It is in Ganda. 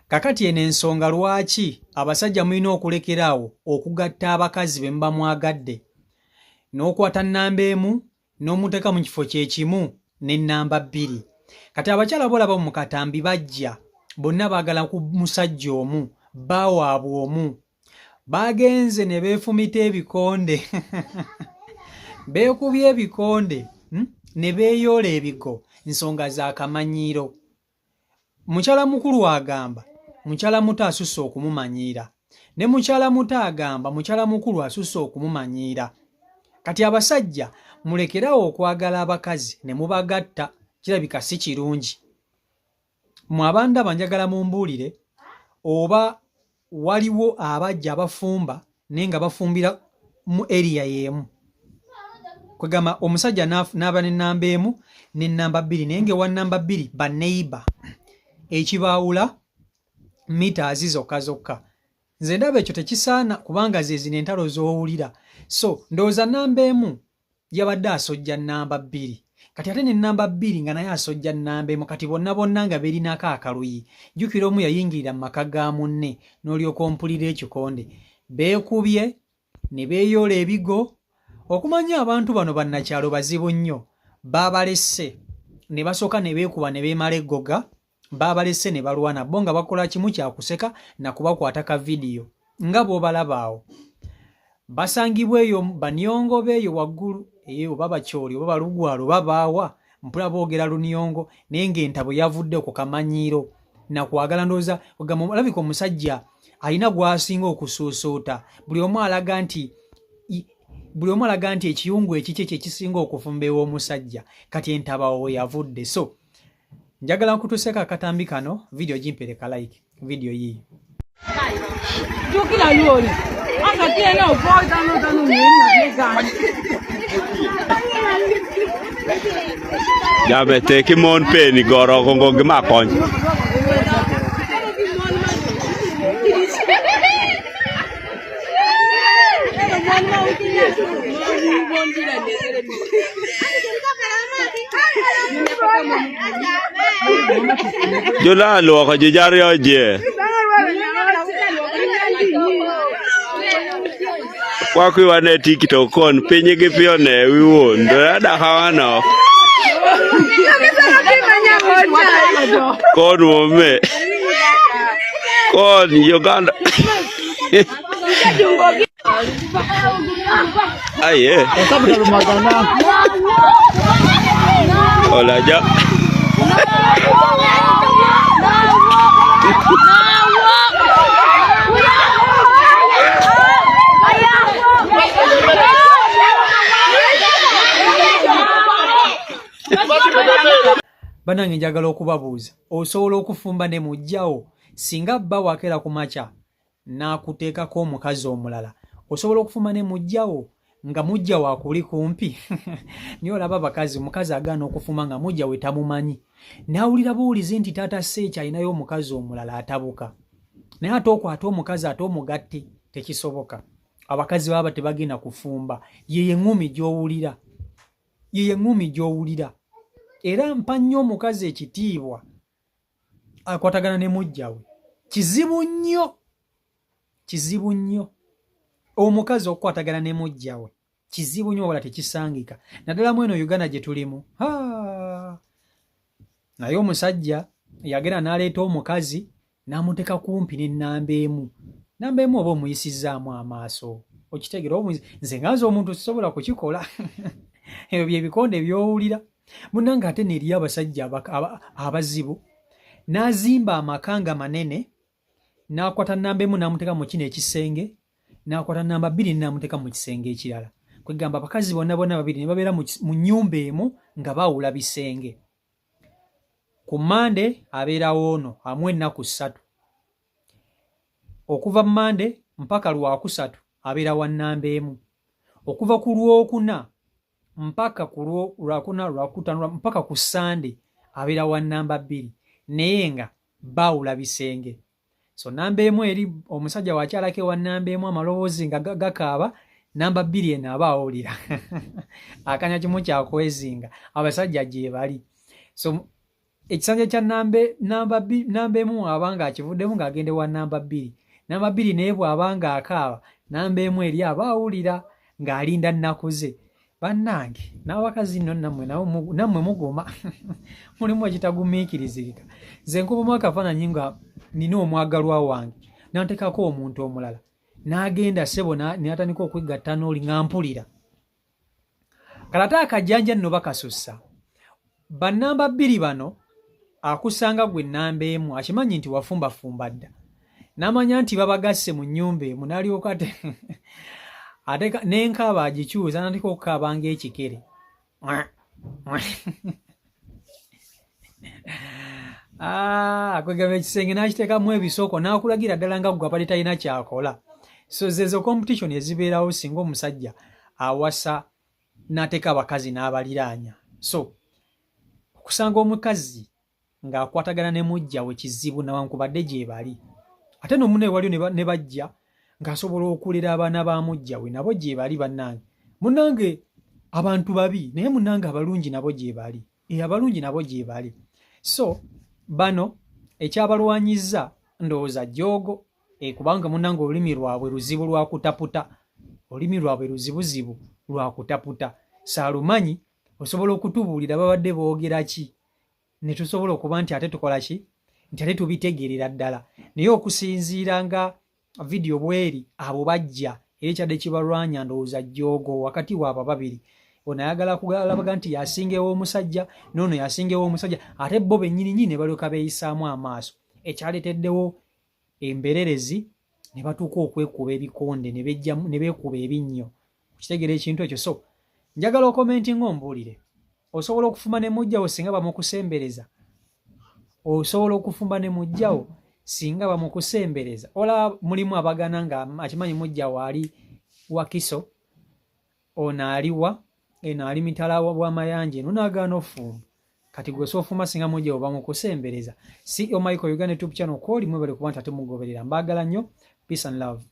Kakati eno ensonga lwaki abasajja mulina okulekeraawo okugatta abakazi be muba mwagadde n'okwata nnamba emu n'omuteeka mu kifo kyekimu ne nnamba 2. Kati abakyala bolaba mu katambi bajja bonna baagala ku musajja omu baawaabwe omu bagenze ne beefumita ebikonde beekubye ebikonde ne beeyoola ebigo nsonga za kamanyiiro. Mukyala mukulu agamba mukyala muto asusse okumumanyiira ne mukyala muto agamba mukyala mukulu asusse okumumanyiira. Kati abasajja mulekerawo okwagala abakazi ne mubagatta, kirabika si kirungi. Mu abandaba njagala mumbuulire oba waliwo abajja abafumba naye nga bafumbira mu area y'emu. Kwegamba omusajja n'aba n'ennamba emu n'ennamba 2 naye ng'ewa nnamba 2 ba neighbor ekibaawula meters zokka. Nze ndaba ekyo tekisaana kubanga ze zino entalo z'owulira. So ndowooza nnamba emu yabadde asojja nnamba 2 kati ate ne nnamba 2 nga naye asojja nnamba emu kati bonna nga berinako akaluyi. Jjukira omu yayingirira mu maka ga munne n'olyoka ompulira ekikonde. Beekubye ne beeyoola ebigo. Okumanya abantu bano bannakyalo bazibu nnyo. Baabalesse ne basooka ne beekuba ne beemala eggoga. Baabalesse ne balwana bo nga bakola kimu kya kuseka na kubakwata ka vidiyo nga bw'obalaba awo. Basangibwa eyo banyongo beeyo waggulu oba bakyoli oba balugwalo babaawa mpula boogera lunyongo naye ng'entabo yavudde ku kamanyiiro na kwagala ndowooza ogamba olabika omusajja alina gw'asinga okusuusuuta. Buli omu alaga nti ekiyungu ekiki kye kisinga okufumba ew'omusajja kati entabawo yavudde. So njagala nkutuseka akatambi kano video gimpereka like video yii jukira yoni aka tiena ufoita no tanu nina ya bete ki mon pe ni goro gongo gima kon Jula lo ko jijario je kwa kuwa ne TikTok kon pinyi gi pione wiwo ndo da hawana kon wome kon Uganda aye hola ya Banange njagala okubabuuza osobola okufumba ne mujjawo singa bba wakera ku makya n'akuteekako omukazi omulala osobola okufumba ne mujjawo nga mujja wakuli kumpi niyo olaba abakazi omukazi agaana okufuma nga mujja we tamumanyi n'awulira buwulizi nti taata Seeki alinayo omukazi omulala atabuka naye ate okwata omukazi ate omugatte tekisoboka. Abakazi baba tebagenda kufumba ye eŋŋumi gy'owulira era mpa nnyo omukazi ekitiibwa akwatagana ne mujja we. Kizibu nnyo omukazi okukwatagana ne mujja we kizibu nnyo wala tekisangika naddala mu eno Uganda gye tulimu. Naye omusajja yagenda n'aleeta omukazi n'amuteeka kumpi n'ennamba emu oba omuyisizaamu amaaso okitegeera nze nganze omuntu sisobola kukikola ebyo bye bikonde by'owulira munnange. Ate neeriyo abasajja abazibu n'azimba amakanga manene n'akwata nnamba emu n'amuteeka mu kino ekisenge n'akwata nnamba 2 n'amuteeka mu kisenge ekirala. Kwegamba abakazi bonna babiri ne babeera mu nnyumba emu nga baawula bisenge. Ku Mande abeerawo ono amu ennaku 3 okuva mu Mande mpaka Lwakusatu abeera wa nnamba emu, okuva ku Lwokuna mpaka ku Lwakuna Lwakutaano mpaka ku Sande abeera wa nnamba 2 naye nga baawula bisenge. So nnamba emu eri omusajja wakyalako ewa nnamba emu amaloboozi nga gakaaba nnamba 2 eno aba awulira akanya kimu kyakwezinga abasajja gye bali. So ekisanja kya namba emu abanga akivuddemu ng'agende wa namba 2. Namba 2 naye bw'abanga akaaba namba emu eri aba awulira ng'alinda nnakuze. Bannange n'abakazi nno nammwe mugoma mulimu ekitagumiikirizirika. Nze nkubamu akafaananyi nga nina omwagalwa wange n'antekako omuntu omulala n'agenda ssebo n'atandika okwegatta n'oli nga mpulira. Kalata akajjanja nno bakasussa. Bannamba 2 bano akusanga gwe namba emu akimanyi nti wafumbafumba dda. N'amanya nti babagasse mu nnyumba emu n'alyoka ate n'enkaaba agikyusa n'atandika okukaaba ng'ekikere. Kwegamba ekisenge n'akiteekamu ebisoko n'akulagira ddala nga gwe abadde talina kyakola. So zezo competition ezibeerawo singa omusajja awasa n'ateeka abakazi n'abaliraanya. So okusanga omukazi ng'akwatagana ne mujja we kizibu newankubadde gye bali. Ate n'omunne waliyo ne bajja ng'asobola okulera abaana ba mujja we nabo gye bali bannange. Munnange abantu babi naye munnange abalungi nabo gye bali. Abalungi nabo gye bali. So bano ekyabalwanyizza ndowooza jjoogo kubanga munnange olulimi lwabwe luzibu lwa kutaputa. Olulimi lwabwe luzibuzibu lwa kutaputa. Saalumanyi osobola okutubuulira babadde boogera ki ne tusobola okuba nti ate tukola ki nti ate tubitegeerera ddala. Naye okusinziira nga vidiyo bweri abo bajja era ekyadde kibalwanya ndowooza jjoogo wakati waabo ababiri. Ono ayagala kugalabaga nti yasingewo omusajja n'ono yasingewo omusajja ate bo bennyini ne balyoka beeyisaamu amaaso. Ekyaleeteddewo embererezi ne batuuka okwekuba ebikonde ne beekuba ebinnyo. Okitegeera ekintu ekyo. So njagala okomenti ng'ombuulire. Osobola okufumba ne mujjawo singa bamukusembereza? Osobola okufumba ne mujjawo singa bamukusembereza? Olaba mulimu abagana nga akimanyi mujjawo ali Wakiso, ono aliwa eno ali mitala w'amayanja eno n'agaana ofumba. Kati gwe soofumba singa mujjawo bamukusembereza. CEO Michael Uganda YouTube channel kw'oli mwebale kuba nti ate mugoberera. Mbaagala nnyo. Peace and love.